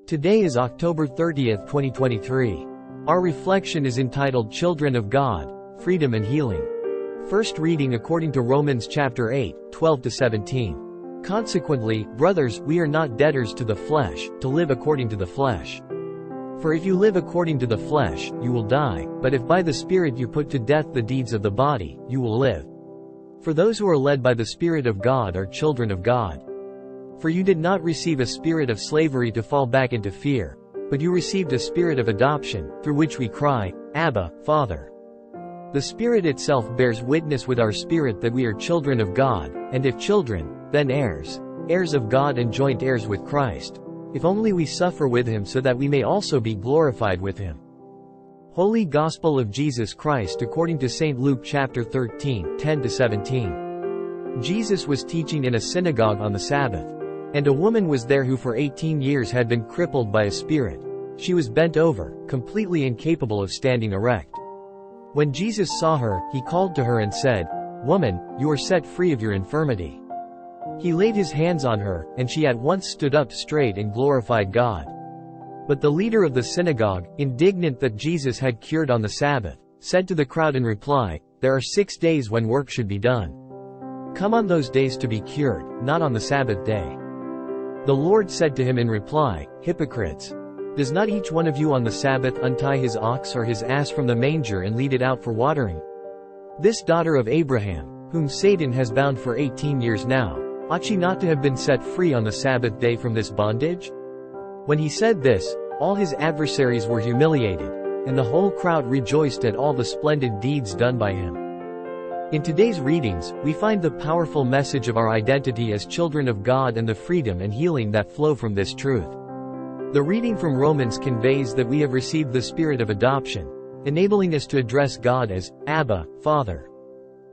Today is October 30th, 2023. Our reflection is entitled Children of God, Freedom and Healing. First reading according to Romans chapter 8, 12-17. Consequently, brothers, we are not debtors to the flesh, to live according to the flesh. For if you live according to the flesh, you will die, but if by the Spirit you put to death the deeds of the body, you will live. For those who are led by the Spirit of God are children of God. For you did not receive a spirit of slavery to fall back into fear, but you received a spirit of adoption, through which we cry, Abba, Father. The Spirit itself bears witness with our spirit that we are children of God, and if children, then heirs, heirs of God and joint heirs with Christ, if only we suffer with him so that we may also be glorified with him. Holy Gospel of Jesus Christ according to St. Luke chapter 13, 10-17. Jesus was teaching in a synagogue on the Sabbath. And a woman was there who for 18 years had been crippled by a spirit. She was bent over, completely incapable of standing erect. When Jesus saw her, he called to her and said, "Woman, you are set free of your infirmity." He laid his hands on her, and she at once stood up straight and glorified God. But the leader of the synagogue, indignant that Jesus had cured on the Sabbath, said to the crowd in reply, "There are 6 days when work should be done. Come on those days to be cured, not on the Sabbath day." The Lord said to him in reply, "Hypocrites! Does not each one of you on the Sabbath untie his ox or his ass from the manger and lead it out for watering? This daughter of Abraham, whom Satan has bound for 18 years now, ought she not to have been set free on the Sabbath day from this bondage?" When he said this, all his adversaries were humiliated, and the whole crowd rejoiced at all the splendid deeds done by him. In today's readings, we find the powerful message of our identity as children of God and the freedom and healing that flow from this truth. The reading from Romans conveys that we have received the spirit of adoption, enabling us to address God as Abba, Father.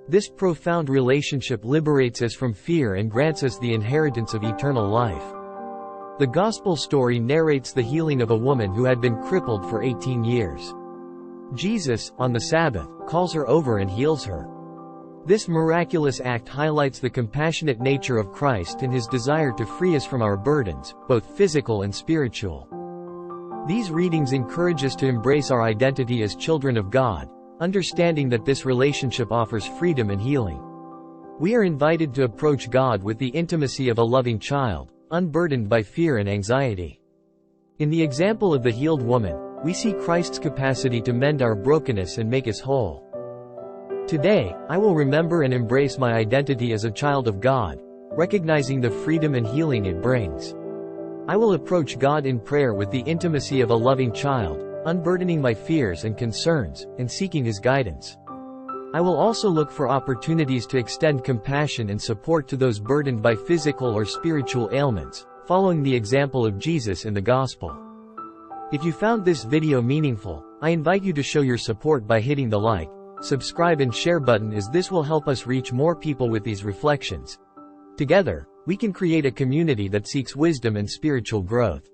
This profound relationship liberates us from fear and grants us the inheritance of eternal life. The Gospel story narrates the healing of a woman who had been crippled for 18 years. Jesus, on the Sabbath, calls her over and heals her. This miraculous act highlights the compassionate nature of Christ and his desire to free us from our burdens, both physical and spiritual. These readings encourage us to embrace our identity as children of God, understanding that this relationship offers freedom and healing. We are invited to approach God with the intimacy of a loving child, unburdened by fear and anxiety. In the example of the healed woman, we see Christ's capacity to mend our brokenness and make us whole. Today, I will remember and embrace my identity as a child of God, recognizing the freedom and healing it brings. I will approach God in prayer with the intimacy of a loving child, unburdening my fears and concerns, and seeking his guidance. I will also look for opportunities to extend compassion and support to those burdened by physical or spiritual ailments, following the example of Jesus in the Gospel. If you found this video meaningful, I invite you to show your support by hitting the like, subscribe and share button, as this will help us reach more people with these reflections. Together, we can create a community that seeks wisdom and spiritual growth.